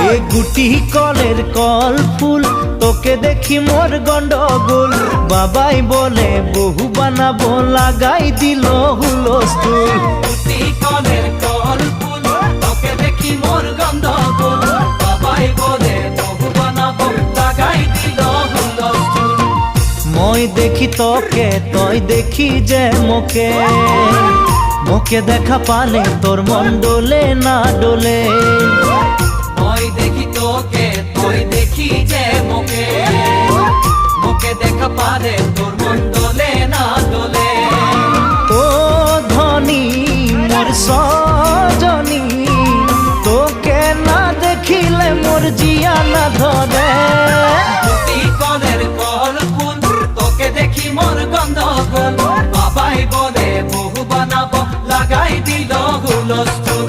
এ গুটি কলের কল ফুল তোকে দেখি মোর গন্ডগোল বাবাই বলে বহু বানাবো লাগাই দিল হুলস্থুল গুটি কলের কল ফুল তোকে দেখি মোর গন্ডগোল বাবাই বলে বহু বানাবো লাগাই দিল হুলস্থুল মই দেখি তোকে তই দেখি যে মোকে মোকে দেখা পালে তোর মন ডোলে না ডোলে মই দেখি তোকে তুই দেখি যে মোকে মোকে দেখা পারে তোর মন দোলে না দোলে ও ধনী মোর সজনী তোকে না দেখিলে মোর জিয়া না ধরে গুটি কলের কল ফুল তোকে দেখি মোর গন্ধগোল বাবাই বলে বহু বানাবো লাগাই দিল হুলস্থুল